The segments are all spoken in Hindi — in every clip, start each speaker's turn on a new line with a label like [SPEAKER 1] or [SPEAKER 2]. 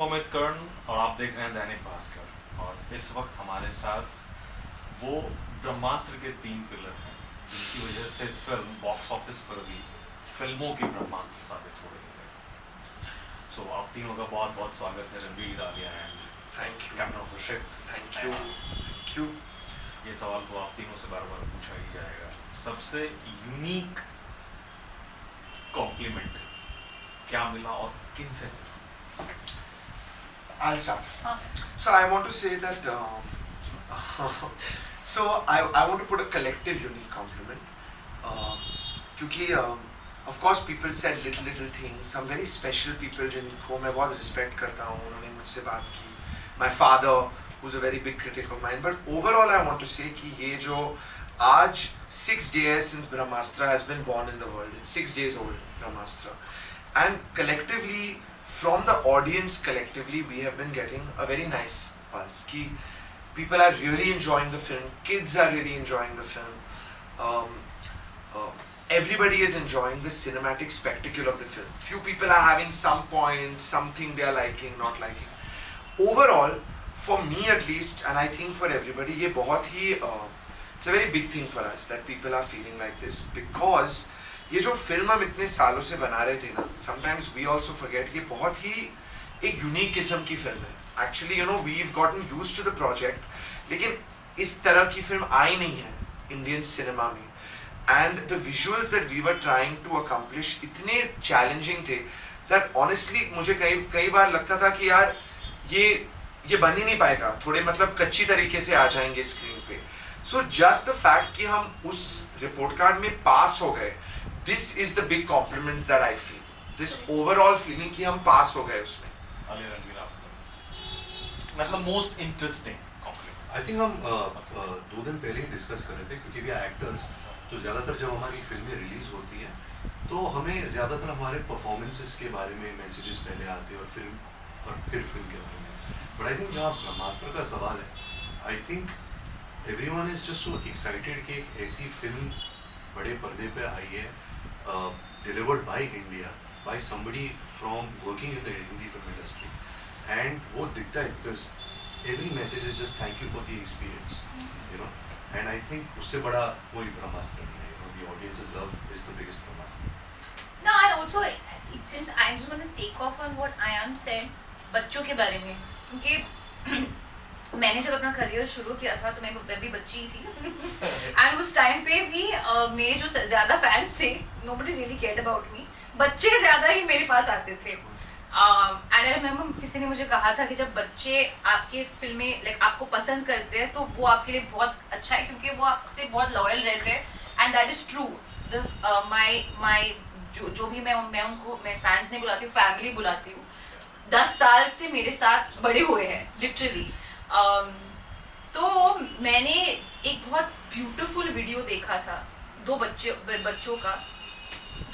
[SPEAKER 1] अमित कर्ण और आप देख रहे हैं दैनिक भास्कर। और इस वक्त हमारे साथ वो ब्रह्मास्त्र के 3 पिलर हैं जिनकी वजह से फिल्म बॉक्स ऑफिस पर भी फिल्मों की ब्रह्मास्त्र साबित हो रही है। सो आप तीनों का बहुत बहुत स्वागत है। Ranveer, Alia and
[SPEAKER 2] thank you
[SPEAKER 1] captain Khurshid.
[SPEAKER 2] Thank you.
[SPEAKER 1] ये सवाल तो आप तीनों से बार बार पूछा ही जाएगा, सबसे यूनिक कॉम्प्लीमेंट क्या मिला और किन से मिला?
[SPEAKER 2] I'll start. So I want to say that so I want to put a collective unique compliment क्योंकि of course people said little things, some very special people जिनको मैं बहुत respect करता हूँ, उन्होंने मुझसे बात की, my father who's a very big critic of mine, but overall I want to say कि ये जो आज 6 days since Brahmastra has been born in the world, it's 6 days old, Brahmastra, and collectively from the audience collectively we have been getting a very nice pulse ki people are really enjoying the film, kids are really enjoying the film, everybody is enjoying the cinematic spectacle of the film. Few people are having some points, something they are liking, not liking. Overall for me at least, and I think for everybody, ye bahut hi it's a very big thing for us that people are feeling like this, because ये जो फिल्म हम इतने सालों से बना रहे थे ना, समटाइम्स वी ऑल्सो फॉरगेट, ये बहुत ही एक यूनिक किस्म की फिल्म है। Actually you know we've gotten used to the project, लेकिन इस तरह की फिल्म आई नहीं है इंडियन सिनेमा में, and the visuals that we were trying to accomplish इतने चैलेंजिंग थे दैट ऑनेस्टली मुझे कई बार लगता था कि यार ये बन ही नहीं पाएगा, थोड़े मतलब कच्ची तरीके से आ जाएंगे स्क्रीन पे। सो जस्ट द फैक्ट कि हम उस रिपोर्ट कार्ड में पास हो गए, this is the big compliment that I feel, this overall feeling कि हम पास हो गए उसमें।
[SPEAKER 1] मतलब most interesting compliment।
[SPEAKER 3] I think हम 2 दिन पहले ही डिस्कस कर रहे थे, क्योंकि वी एक्टर्स तो ज़्यादातर जब हमारी फिल्में रिलीज होती हैं तो हमें ज़्यादातर हमारे परफॉर्मेंसेस के बारे में मैसेजेस पहले आते हैं और फिर फिल्म के बारे में। बट आई थिंक जहाँ ब्रह्मास्त्र का सवाल है, I think everyone is just so excited कि एक ऐसी फिल्म बड़े पर्दे पे आई है, delivered by India, by somebody from working in the Hindi film industry, and वो दिखता है because every message is just thank you for the experience, you know, and I think उससे बड़ा कोई ब्रह्मास्त्र नहीं है, you know, the audience's love is the biggest Brahmastra.
[SPEAKER 4] No, and also since I'm just going to take off on what Ayan said, बच्चों के बारे में, क्योंकि मैंने जब अपना करियर शुरू किया था तो मैं भी बच्ची थी एंड उस टाइम पे भी मेरे जो ज़्यादा फैंस थे, nobody really cared about me, बच्चे ज़्यादा ही मेरे पास आते थे। एंड आई रिमेम्बर किसी ने मुझे कहा था कि जब बच्चे आपके फिल्में लाइक आपको पसंद करते हैं तो वो आपके लिए बहुत अच्छा है, क्योंकि वो आपसे बहुत लॉयल रहते हैं, एंड दैट इज़ ट्रू। माई जो भी मैं उनको मैं फैंस नहीं बुलाती हूँ, फैमिली बुलाती हूँ। 10 साल से मेरे साथ बड़े हुए हैं लिटरली। तो मैंने एक बहुत ब्यूटीफुल वीडियो देखा था 2 बच्चों का,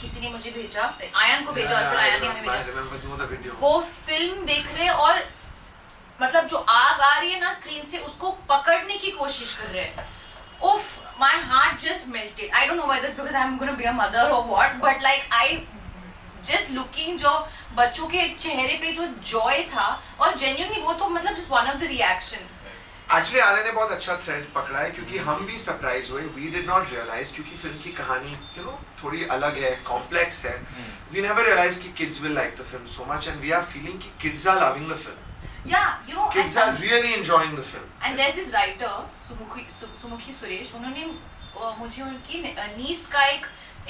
[SPEAKER 4] किसी ने मुझे भेजा, आयन को भेजा और फिर आयन ने हमें भेजा। वो फिल्म देख रहे और मतलब जो आग आ रही है ना स्क्रीन से उसको पकड़ने की कोशिश कर रहे हैं। उफ, my heart just melted. I don't know whether it's because I'm going to be a mother or what, but like I just looking जो बच्चों के चेहरे पे जो जॉय था, और genuinely वो तो मतलब just one of the reactions।
[SPEAKER 2] Actually आले ने बहुत अच्छा थ्रेड पकड़ा है, क्योंकि हम भी सरप्राइज हुए, वी डिड नॉट रियलाइज, क्योंकि फिल्म की कहानी यू नो थोड़ी अलग है, कॉम्प्लेक्स है। वी नेवर रियलाइज कि kids will like the film so much, and we are feeling कि kids are loving the film.
[SPEAKER 4] Yeah, you know,
[SPEAKER 2] kids are really enjoying the film.
[SPEAKER 4] And there's this writer Sumukhi Suresh, उन्होंने मुझे उनकी नीस का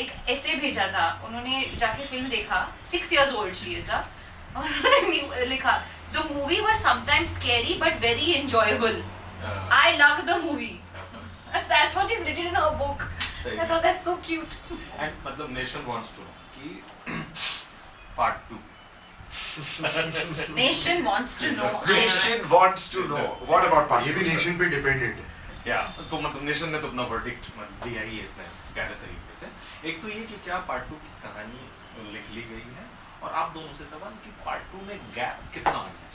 [SPEAKER 4] एक ऐसे भेजा था। उन्होंने जाके फिल्म देखा, 6 years old she is, और उन्होंने लिखा the movie was sometimes scary but very enjoyable. I loved the movie. That's what is written in her book. I thought that's so cute.
[SPEAKER 1] And मतलब nation wants to know कि part 2
[SPEAKER 4] Nation wants to know.
[SPEAKER 2] Nation wants to know. What about part 2?
[SPEAKER 3] ये भी नेशन पे डिपेंडेंट है।
[SPEAKER 1] या तो मतलब नेशन ने तो अपना वर्डिक्ट दिया ही है इतने प्यारे तरीके से। एक तो ये कि क्या पार्ट 2 की कहानी लिख ली गई है, और आप दोनों से सवाल कि पार्ट 2 में गैप कितना होना चाहिए,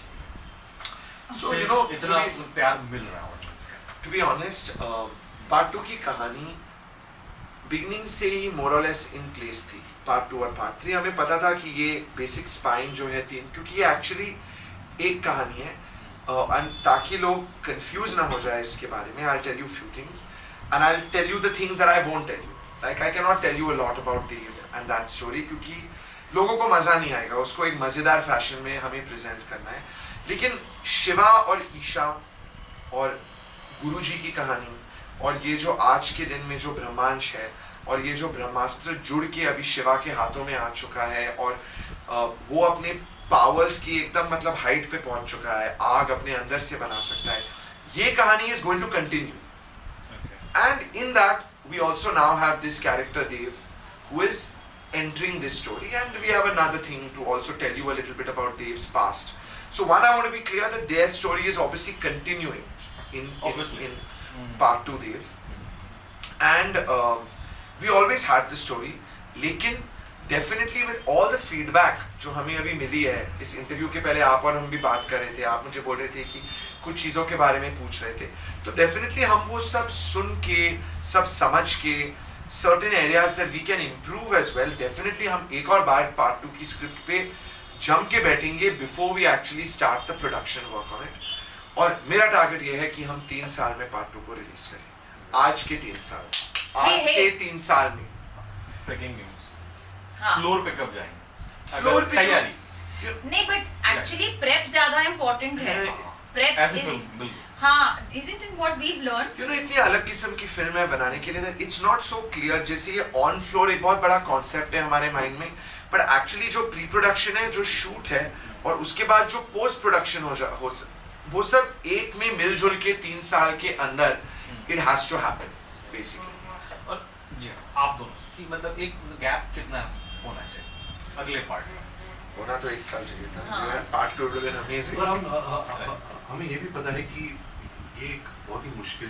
[SPEAKER 2] So you know,
[SPEAKER 1] इतना प्यार मिल रहा है ऑडियंस का।
[SPEAKER 2] To be honest, पार्ट 2 की कहानी बिगनिंग से ही मोर और लेस इन प्लेस थी। पार्ट 2 और पार्ट 3 हमें पता था कि ये बेसिक स्पाइन जो है 3, क्योंकि ये एक्चुअली एक कहानी है, ताकि लोग कंफ्यूज ना हो जाए इसके बारे में. I'll tell you few things and I'll tell you the things that I won't tell you. Like I cannot tell you a lot about Dave and that story क्योंकि लोगों को मज़ा नहीं आएगा, उसको एक मज़ेदार फैशन में हमें प्रेजेंट करना है. लेकिन शिवा और ईशा और गुरुजी की कहानी और ये जो आज के दिन में जो ब्रह्मांश है और ये जो ब्रह्मास्त्र जुड़ के अभी शिवा के हाथों में आ चुका है और वो अपने पावर्स की एकदम मतलब हाइट पे पहुंच चुका है, आग अपने अंदर से बना सकता है, ये कहानी is going to continue. And in that we also now have this character Dev who is entering this story, and we have another thing to also tell you a little bit about Dev's past. So one, I want to be clear that their story is obviously continuing in part 2 Dev, and we always had this story, लेकिन definitely with all the feedback जो हमें अभी मिली है इस इंटरव्यू के पहले, आप और हम भी बात कर रहे थे, आप मुझे बोल रहे थे कि कुछ चीज़ों के बारे में पूछ रहे थे, तो definitely हम वो सब सुन के सब समझ के certain areas that we can improve as well, definitely हम एक और बार part 2 की स्क्रिप्ट पे जम के बैठेंगे before we actually start the production work on it. और मेरा टारगेट ये है कि हम 3 साल में part 2 को रिलीज करें, आज के 3 साल, आज से 3 साल में.
[SPEAKER 1] ब्रेकिंग न्यूज़, फ्लोर पे कब जाएंगे?
[SPEAKER 2] फ्लोर पे
[SPEAKER 1] तैयारी
[SPEAKER 4] नहीं, बट एक्चुअली प्रेप ज्यादा इम्पोर्टेंट है. प्रेप इज, हाँ, isn't it what we've learned?
[SPEAKER 2] You know, इतनी अलग किस्म की फिल्में बनाने के लिए it's not so clear. जैसे ये ऑन फ्लोर एक बहुत बड़ा कॉन्सेप्ट है हमारे माइंड में, बट एक्चुअली जो प्री प्रोडक्शन है, जो शूट है और उसके बाद जो पोस्ट प्रोडक्शन हो वो सब एक में मिलजुल के 3 साल के अंदर it has to happen basically.
[SPEAKER 1] और जी आप दोनों की मतलब एक गैप कितना होना चाहिए अगले पार्ट में?
[SPEAKER 2] होना तो 1 साल चाहिए था.
[SPEAKER 4] हाँ.
[SPEAKER 2] Part 2 would have been amazing.
[SPEAKER 3] पर हमें ये भी पता है कि ये एक बहुत ही मुश्किल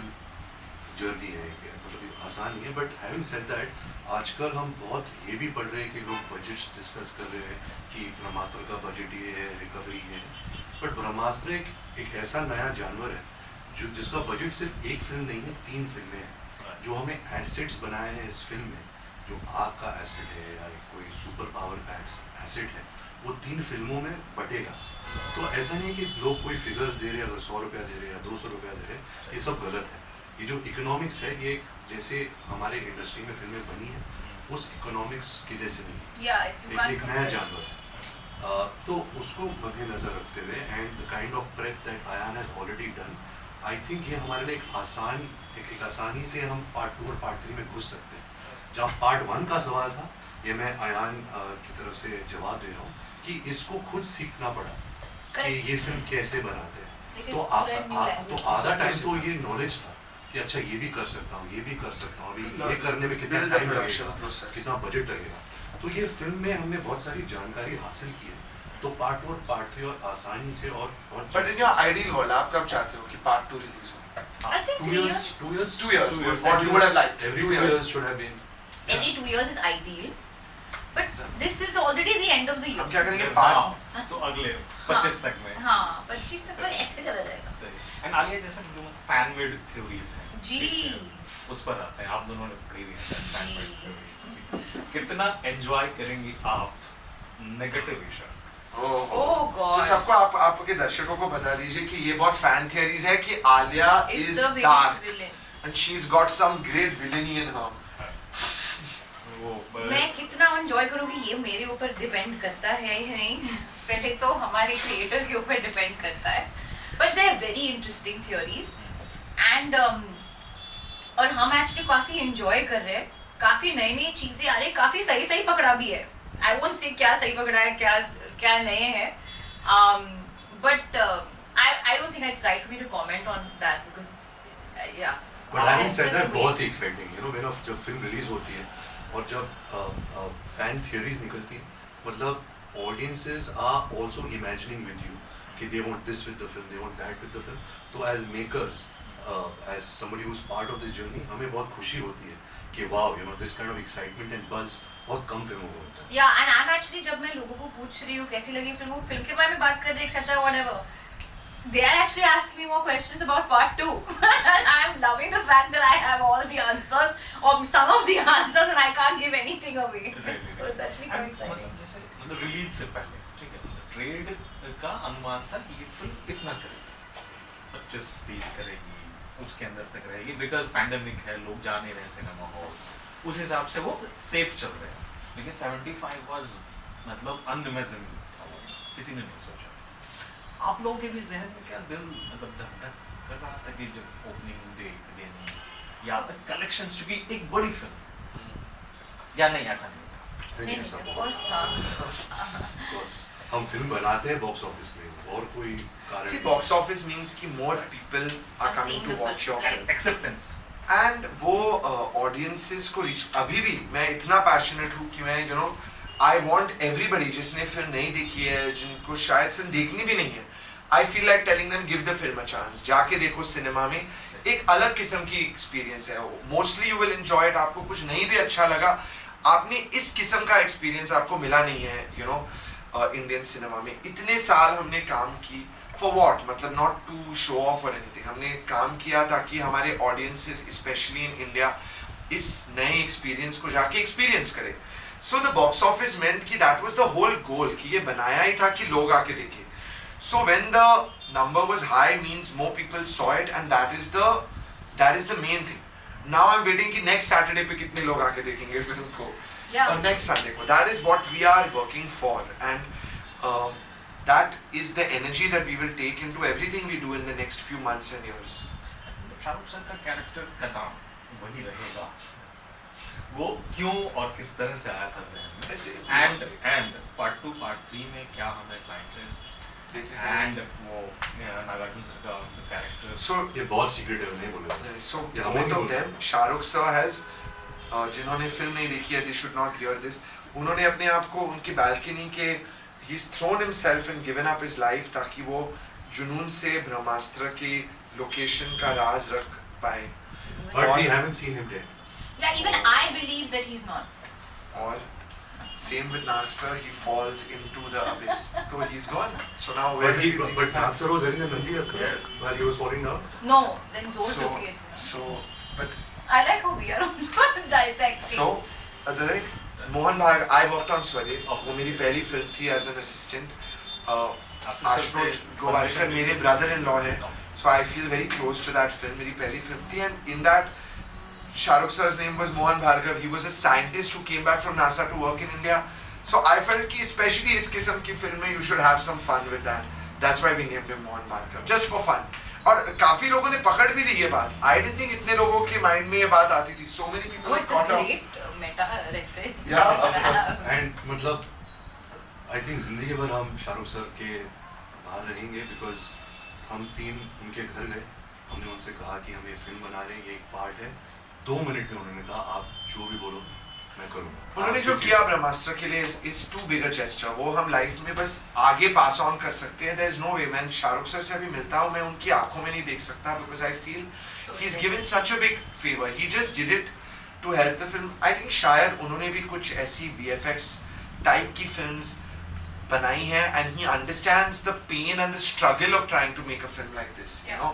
[SPEAKER 3] जर्नी है, मतलब आसान नहीं है. बट हैविंग सेड दैट, आजकल हम बहुत ये भी पढ़ रहे हैं कि लोग बजट्स डिस्कस कर रहे हैं कि ब्रह्मास्त्र का बजट ये है, रिकवरी है. बट ब्रह्मास्त्र एक ऐसा नया जानवर है जो जिसका बजट सिर्फ एक फिल्म नहीं है, 3 फिल्में हैं. जो हमें एसेट्स बनाए हैं इस फिल्म में, जो आग का एसेट है या कोई सुपर पावर पैक्स एसेट है, वो 3 फिल्मों में बटेगा. तो ऐसा नहीं है कि लोग कोई फिगर्स दे रहे हैं, अगर 100 रुपया दे रहे हैं या 200 रुपया दे रहे हैं, ये सब गलत है. ये जो इकोनॉमिक्स है, ये जैसे हमारे इंडस्ट्री में फिल्में बनी है उस इकोनॉमिक्स की जैसे नहीं है, एक नया जानवर है. तो उसको मद्देनजर रखते हुए and the kind of prep that Ayaan has already done, I think ये हमारे लिए एक आसानी से हम पार्ट 2 और पार्ट 3 में घुस सकते हैं. जहाँ पार्ट 1 का सवाल था, ये मैं आयान की तरफ से जवाब दे रहा हूँ कि इसको खुद सीखना पड़ा कि ये फिल्म कैसे बनाते हैं. तो आधा टाइम तो ये नॉलेज था कि अच्छा ये भी कर सकता हूँ, ये भी कर सकता हूँ, अभी ये करने में कितना टाइम लगेगा, कितना बजट लगेगा. तो ये फिल्म में हमने बहुत सारी जानकारी हासिल की है. तो पार्ट 2 और पार्ट 3 और आसानी से और बहुत.
[SPEAKER 2] But in your ideal world आप कब चाहते हो कि पार्ट 2 रिलीज हो?
[SPEAKER 4] I think
[SPEAKER 3] 2 years. 2 years.
[SPEAKER 2] 2 years.
[SPEAKER 3] 2 years.
[SPEAKER 2] What you would have liked?
[SPEAKER 3] Every
[SPEAKER 2] 2
[SPEAKER 3] 2 years should have been.
[SPEAKER 4] Every 2 years is ideal, but this is already the end of the year.
[SPEAKER 2] हम क्या करेंगे
[SPEAKER 1] हाँ,
[SPEAKER 2] पार्ट
[SPEAKER 1] तो अगले 25 तक में.
[SPEAKER 4] हाँ, 25 तक तो ऐसे चला जाएगा.
[SPEAKER 1] सही. एंड आलिया जैसा जो फैन मेड थ्योरीज हैं
[SPEAKER 4] जी,
[SPEAKER 1] उस पर आते हैं. आप दोनों ने पढ़ी हुई है फैन मेड थ्योरीज. कितना एंजॉय करेंगी आप नेगेटिव विषय?
[SPEAKER 4] Oh God.
[SPEAKER 2] तो सबको आपके दर्शकों को बता दीजिए कि ये बहुत फैन थियरीज है कि Alia
[SPEAKER 4] is
[SPEAKER 2] is
[SPEAKER 4] the biggest
[SPEAKER 2] dark
[SPEAKER 4] villain.
[SPEAKER 2] and she's got some great villainy in her.
[SPEAKER 4] मैं कितना एंजॉय करूंगी ये मेरे ऊपर डिपेंड करता है या नहीं. पहले तो हमारे क्रिएटर के ऊपर डिपेंड करता है. But they are very interesting theories and और हम एक्चुअली काफी एंजॉय कर रहे हैं. काफी नई नई चीजें आ रही, काफी सही पकड़ा भी है. आई वोंट से क्या सही पकड़ा है, क्या नए हैं. But I don't think it's right for me to comment on that because yeah.
[SPEAKER 3] But having said that, बहुत ही एक्साइटिंग, यू नो, जब फिल्म रिलीज होती है और जब फैन थियरीज निकलती है, मतलब audiences are also imagining with you कि they want this with the film, they want that with the film. तो as makers, as somebody who is part of the journey, हमें बहुत खुशी होती है कि wow, you know, this kind of excitement and buzz बहुत कम फिल्मों में होता है.
[SPEAKER 4] या एंड आई एम एक्चुअली, जब मैं लोगों को पूछ रही हूँ कैसी लगी फिल्म के बारे में बात कर रहे etcetera whatever, they are actually asking me more questions about part 2. And I am loving the fact that I have all the answers or some of the answers and I can't give anything away. So it's actually quite exciting.
[SPEAKER 1] मतलब जैसे रिलीज से पहले, ठीक है, ट्रेड का अनुमान था कि ये फिल्म इतना करेगी, 25-30 करेगी, उसके अंदर तक रहेगी, बिकॉज पैंडेमिक है, लोग जा नहीं रहे सिनेमा हॉल, उस हिसाब से वो सेफ चल रहे हैं। लेकिन 75 वाज मतलब अनइमेजिनेबल था, वो किसी ने नहीं सोचा। आप लोगों के भी जहन में क्या दिल मतलब धक धक कर रहा था कि जब ओपनिंग डे के दिन या कलेक्शंस, चूंकि एक बड़ी फिल्म, या नहीं ऐसा नहीं था?
[SPEAKER 4] नहीं
[SPEAKER 3] ऐसा
[SPEAKER 4] of
[SPEAKER 3] बहुत
[SPEAKER 4] course था।
[SPEAKER 3] बस हम फिल्म बनाते हैं बॉक्स ऑफिस के लिए, और कोई कारण
[SPEAKER 2] See,
[SPEAKER 3] नहीं।
[SPEAKER 2] box office means कि more people are
[SPEAKER 4] Are
[SPEAKER 2] coming
[SPEAKER 4] seeing
[SPEAKER 2] to
[SPEAKER 4] the
[SPEAKER 2] watch
[SPEAKER 4] film,
[SPEAKER 2] your
[SPEAKER 4] right.
[SPEAKER 2] film.
[SPEAKER 1] Acceptance.
[SPEAKER 2] And वो ऑडियंसेस को रीच, अभी भी मैं इतना पैशनेट हूँ कि मैं आई वांट एवरीबडी जिसने फिल्म नहीं देखी है, जिनको शायद फिल्म देखनी भी नहीं है, I feel like telling them give the film a chance, जाके देखो सिनेमा में, एक अलग किस्म की एक्सपीरियंस है। Mostly you will enjoy it. आपको कुछ नहीं भी अच्छा लगा, आपने इस किस्म का एक्सपीरियंस आपको मिला नहीं है इंडियन सिनेमा में। इतने साल हमने काम की फॉर व्हाट, मतलब नॉट टू शो ऑफ और एनीथिंग, हमने काम किया ताकि हमारे ऑडियंसेस स्पेशली इन इंडिया इस नए एक्सपीरियंस को जाके एक्सपीरियंस करे। So the box office meant कि that was the whole goal, कि ये बनाया ही था कि लोग आके देखें। So when the number was high means more people saw it, and that is the main thing. Now I am waiting कि नेक्स्ट सैटरडे पे कितने लोग आके देखेंगे फिल्म को, और नेक्स्ट संडे को। That is what we are working for, and that is the energy that we will take into everything we do in the next few months and years.
[SPEAKER 1] Shahrukh sir का कैरेक्टर का नाम वही रहेगा, वो क्यों और किस तरह से आया था जहन में, एंड पार्ट 2 पार्ट 3 में क्या हमें साइंटिस्ट एंड वो नागार्जुन सर का कैरेक्टर।
[SPEAKER 2] So
[SPEAKER 3] ये बहुत सीक्रेट है, नहीं बोले।
[SPEAKER 2] so
[SPEAKER 3] Yeah, हमें
[SPEAKER 2] both
[SPEAKER 3] नहीं
[SPEAKER 2] of them, Shahrukh sir has जिन्होंने फिल्म नहीं देखी है, they should not hear this, उन्होंने अपने आप को उनकी बालकनी के he's thrown himself and given up his life ताकि वो जुनून से ब्रह्मास्त्र की लोकेशन का राज रख पाए।
[SPEAKER 3] But we haven't seen him dead.
[SPEAKER 4] Yeah, even I believe that he's not.
[SPEAKER 2] और same with Nag sir, he falls into the abyss, so he's gone. So now where
[SPEAKER 3] But
[SPEAKER 2] will he be?
[SPEAKER 3] but Nag sir was wearing a Nandi Astra
[SPEAKER 1] Yes.
[SPEAKER 3] while he was falling down.
[SPEAKER 4] No, then Zol
[SPEAKER 2] So,
[SPEAKER 4] took it.
[SPEAKER 2] so, but
[SPEAKER 4] I like how we are also dissecting.
[SPEAKER 2] so, Adare, Mohan भाग, I worked on स्वदेश, वो मेरी पहली फिल्म थी as an assistant. Ashutosh Gowariker मेरे ब्रदर इन लॉ हैं, so I feel very close to that film. मेरी पहली फिल्म थी, and in that Shahrukh sir's name was Mohan Bhargav. He was a scientist who came back from NASA to work in India. So I felt कि especially इस किस्म की फिल्म में you should have some fun with that. That's why we named him Mohan Bhargav, just for fun. और काफी लोगों ने पकड़ भी ली ये बात. I didn't think इतने लोगों के माइंड में ये बात आती थी. So many people
[SPEAKER 4] Oh, it's a
[SPEAKER 2] caught up.
[SPEAKER 4] great meta reference.
[SPEAKER 2] Yeah.
[SPEAKER 3] And मतलब I think जिंदगी भर हम शाहरुख सर के बाहर रहेंगे, because हम 3 उनके घर गए, हमने उनसे कहा कि हम ये फिल्म बना रहे हैं, ये एक पार्ट है। 2 मिनट में उन्होंने कहा आप जो भी बोलो मैं करूँगा।
[SPEAKER 2] उन्होंने जो किया ब्रह्मास्त्र के लिए is too big a gesture. वो हम लाइफ में बस आगे पास ऑन कर सकते हैं. There is no way. मैं शाहरुख सर से अभी मिलता हूँ, मैं उनकी आंखों में नहीं देख सकता, because I feel he's given such a big favor. He just did it to help the film. I think शायद उन्होंने भी कुछ ऐसी VFX टाइप की फिल्म्स बनाई हैं, and he understands the pain and the struggle of trying to make a film like this. You know.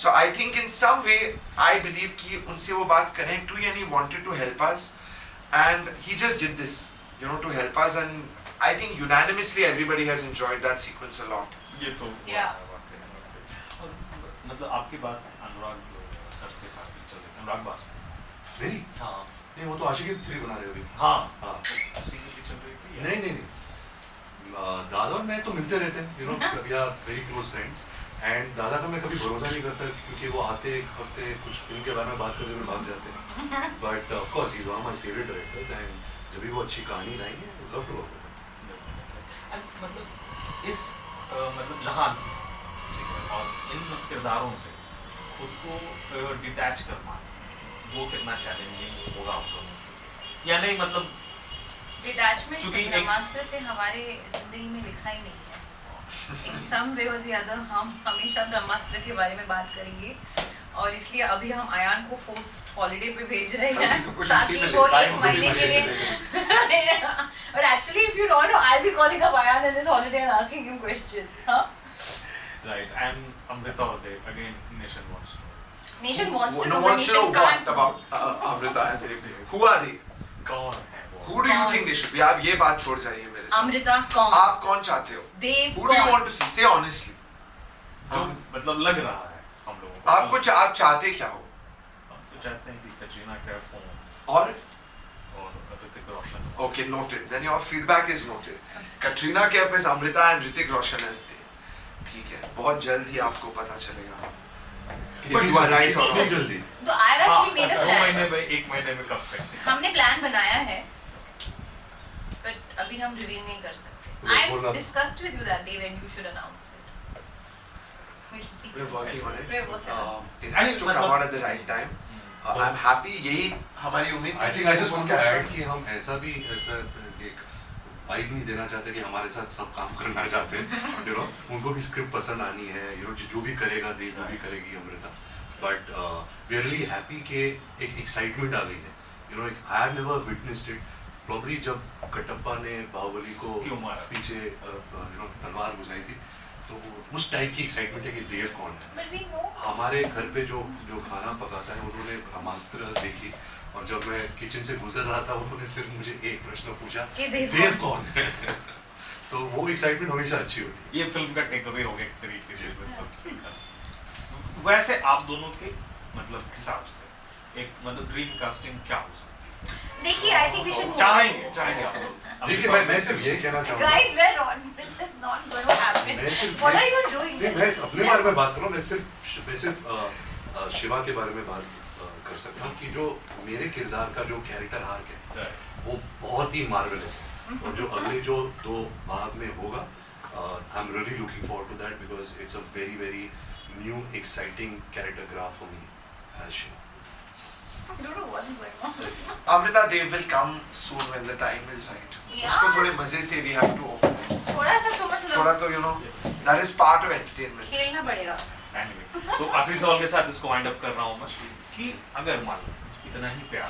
[SPEAKER 2] So I think in some way I believe कि उनसे वो बात connect हुई, and he wanted to help us. And he just did this, to help us, and I think unanimously everybody has enjoyed that sequence a lot.
[SPEAKER 1] ये तो
[SPEAKER 4] Yeah.
[SPEAKER 1] और मतलब आपकी बात अनुराग सर के साथ भी चल रही है, अनुराग बासु।
[SPEAKER 3] नहीं
[SPEAKER 1] हाँ
[SPEAKER 3] नहीं, वो तो आशिकी 3 बना रहे हो अभी।
[SPEAKER 1] हाँ
[SPEAKER 3] हाँ
[SPEAKER 1] उसी की भी चल रही थी या?
[SPEAKER 3] नहीं दादा और मैं तो मिलते रहते हैं, we are very close friends, and दादा का मैं कभी भरोसा नहीं करता, क्योंकि वो आते एक हफ्ते कुछ फिल्म के बारे में बात करते हुए भाग जाते हैं। But of course he is one of my favourite directors, and जब भी वो अच्छी कहानी लाएंगे I would love to work with him.
[SPEAKER 1] And मतलब इस मतलब जहान से, ठीक है, और इन किरदारों से खुद को डिटैच कर पाना, वो कितना चैलेंजिंग होगा आप लोगों को, या नहीं? मतलब
[SPEAKER 4] डिटैचमेंट
[SPEAKER 1] चूंकि एक-
[SPEAKER 4] ब्रह्मास्त्र से हमारे जिंदगी में लिखा ही नहीं है। इन सम वे और द अदर हम हमेशा ब्रह्मास्त्र के बारे में बात करेंगे, और इसलिए अभी हम अयान को फोर्स हॉलिडे पे भेज रहे हैं ताकि वो 1 महीने के लिए और actually if you don't know I will be calling up Ayaan in his holiday and asking him questions. हां
[SPEAKER 1] राइट, एंड अमृता होते again nation wants
[SPEAKER 4] nation wants to
[SPEAKER 2] No
[SPEAKER 4] no
[SPEAKER 2] wants to know what about Amrita and Dev. Who are they?
[SPEAKER 1] कौन है वो?
[SPEAKER 2] Who do you
[SPEAKER 4] कौन?
[SPEAKER 2] think they should be? आप ये बात छोड़ जाइए मेरे से।
[SPEAKER 4] अमृता कौन?
[SPEAKER 2] आप कौन चाहते हो?
[SPEAKER 4] देव
[SPEAKER 2] Who do you
[SPEAKER 4] कौन?
[SPEAKER 2] want to see? Say honestly.
[SPEAKER 1] जो मतलब लग रहा है हम लोगों को।
[SPEAKER 2] आप चाहते क्या हो?
[SPEAKER 1] हम तो चाहते हैं कि कटरीना कैफ हो
[SPEAKER 2] और
[SPEAKER 1] Hrithik Roshan.
[SPEAKER 2] Okay, noted. Then your feedback is noted. Katrina Kaif is Amrita and Hrithik Roshan is Dev. ठीक है, बहुत जल्द ही आपको पता चलेगा if you are right or
[SPEAKER 3] बहुत
[SPEAKER 2] wrong.
[SPEAKER 3] जल्दी।
[SPEAKER 4] तो I have actually made a
[SPEAKER 1] 2
[SPEAKER 4] plan.
[SPEAKER 1] महीने में 1 महीने में कब तक?
[SPEAKER 4] हमने प्लान बनाया है, but अभी हम रिवील नहीं कर सकते। I discussed with you that day when you should announce it. We'll see.
[SPEAKER 2] We're working on it.
[SPEAKER 4] We're working on it.
[SPEAKER 2] It has to come out at the right time. I'm happy. यही हमारी उम्मीद
[SPEAKER 3] I
[SPEAKER 2] थी
[SPEAKER 3] think I just
[SPEAKER 2] कि
[SPEAKER 3] want to
[SPEAKER 2] उनका
[SPEAKER 3] add कि हम ऐसा एक वाइब नहीं देना चाहते कि हमारे साथ सब काम करना चाहते हैं, you know, उनको भी स्क्रिप्ट पसंद आनी है, you know, जो भी करेगा देव वो भी करेगी Amrita, but we are really happy कि एक एक्साइटमेंट आ गई है, you know, I have never witnessed it, probably जब कटप्पा ने बाहुबली को
[SPEAKER 1] क्यों मारा?
[SPEAKER 3] पीछे you know तलवार घुसाई थी, तो उस टाइप की एक्साइटमेंट है कि देव कौन है।
[SPEAKER 4] But we know.
[SPEAKER 3] हमारे घर पे जो खाना पकाता है उन्होंने ब्रह्मास्त्र देखी, और जब मैं किचन से गुजर रहा था उन्होंने सिर्फ मुझे एक प्रश्न पूछा
[SPEAKER 4] कि देव
[SPEAKER 3] देव कौन है। तो वो एक्साइटमेंट हमेशा अच्छी होती है।
[SPEAKER 1] ये फिल्म का टेक अवे हो गया एक तरीके से। वैसे आप दोनों के मतलब हिसाब से एक मतलब ड्रीम कास्टिंग क्या हो सकती
[SPEAKER 4] देखिए, I think we should.
[SPEAKER 1] चाहेंगे आप लोग।
[SPEAKER 3] देखिए मैं सिर्फ ये कहना चाहूँगा,
[SPEAKER 4] Guys, we're on. This is not going to happen.
[SPEAKER 3] मैं सिर्फ
[SPEAKER 4] What are you doing?
[SPEAKER 3] नहीं, मैं अपने बारे में बात करूँ, मैं सिर्फ शिवा के बारे में बात कर सकता हूँ कि जो मेरे किरदार का जो कैरेक्टर आर्क है वो बहुत ही मार्वेलस है, और जो अगले जो 2 भाग में होगा, I am really looking forward to that because it's a very very new exciting character graph for me as Shiva.
[SPEAKER 4] I don't know what's going on.
[SPEAKER 2] Amrita Dev will come soon when the time is right.
[SPEAKER 4] Yeah.
[SPEAKER 2] उसको थोड़े मजे से we have to open it.
[SPEAKER 4] थोड़ा सा तो मतलब
[SPEAKER 2] थोड़ा तो you know that is part of entertainment.
[SPEAKER 4] खेलना पड़ेगा।
[SPEAKER 1] Anyway, तो आखिरी सवाल के साथ इसको वाइंड अप कर रहा हूँ मैं कि अगर मान लो इतना ही प्यार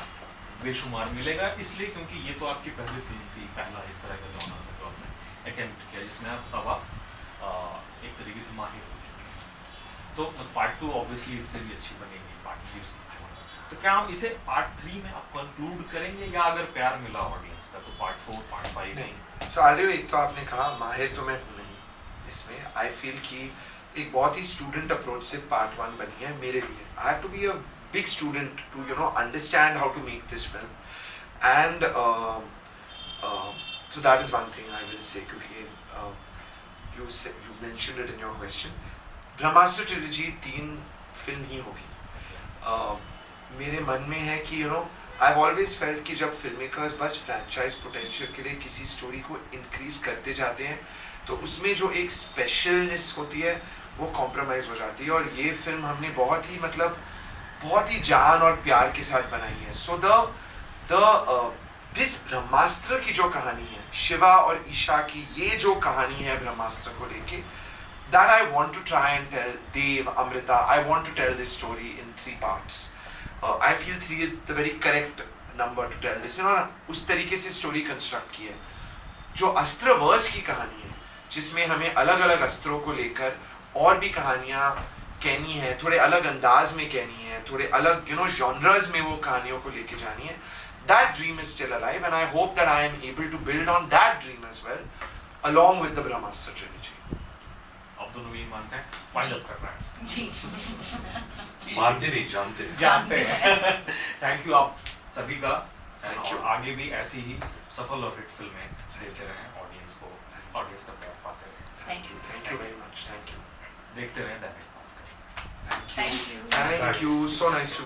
[SPEAKER 1] बेशुमार मिलेगा, इसलिए क्योंकि ये तो आपकी पहली फिल्म थी, पहला इस तरह का जॉनर तो आपने अटेम्प्ट किया जिसमें आप अब एक तरीके से माहिर हो चुके हैं, तो पार्ट 2 ऑब्वियसली इससे भी अच्छी बनेगी, पार्ट 3 से अच्छा होगा, तो क्या हम इसे पार्ट 3 में आप कंक्लूड करेंगे, या अगर प्यार मिला ऑडियंस का तो पार्ट 4 पार्ट 5?
[SPEAKER 2] नहीं, so आलियो एक तो आपने कहा माहिर तो मैं हूँ नहीं इसमें, I feel कि एक बहुत ही स्टूडेंट अप्रोच से पार्ट 1 बनी है मेरे लिए। I have to be a big student to you know understand how to make this film, and so that is one thing I will say क्योंकि you mentioned it in your question. Brahmastra trilogy 3 film ही होगी। मेरे मन में है कि you know I've always felt कि जब फिल्म मेकर्स बस फ्रेंचाइज पोटेंशियल के लिए किसी स्टोरी को इंक्रीज करते जाते हैं तो उसमें जो एक स्पेशलनेस होती है वो कॉम्प्रोमाइज हो जाती है, और ये फिल्म हमने बहुत ही जान और प्यार के साथ बनाई है। सो दिस ब्रह्मास्त्र की जो कहानी है, शिवा और ईशा की ये जो कहानी है ब्रह्मास्त्र को लेके, that I want to try and tell Dev, Amrita, I want to tell this story in 3 parts. I feel 3 is the very correct number to tell this, और उस तरीके से स्टोरी कंस्ट्रक्ट की है। जो अस्त्रवर्स की कहानी है जिसमें हमें अलग अलग अस्त्रों को लेकर और भी कहानियाँ कहनी है, थोड़े अलग अंदाज में कहनी है, थोड़े अलग you know genres में वो कहानियों को लेके जानी है, that dream is still alive and I hope that I am able to build on that dream as well along with the Brahmastra trilogy.
[SPEAKER 1] आप दोनों यही मानते हैं? वाइंड अप कर रहा है
[SPEAKER 4] जी।
[SPEAKER 3] मानते नहीं जानते
[SPEAKER 1] हैं। थैंक यू आप सभी का,
[SPEAKER 2] Thank you.
[SPEAKER 1] और आगे भी ऐसी ही सफल और हिट फिल्में देते रहें, ऑडियंस का प्यार पाते रहें।
[SPEAKER 2] Thank you very much. Thank you.
[SPEAKER 1] देखते रहें Dainik Bhaskar.
[SPEAKER 2] Thank you.
[SPEAKER 4] Thank you.
[SPEAKER 2] Thank you. So nice to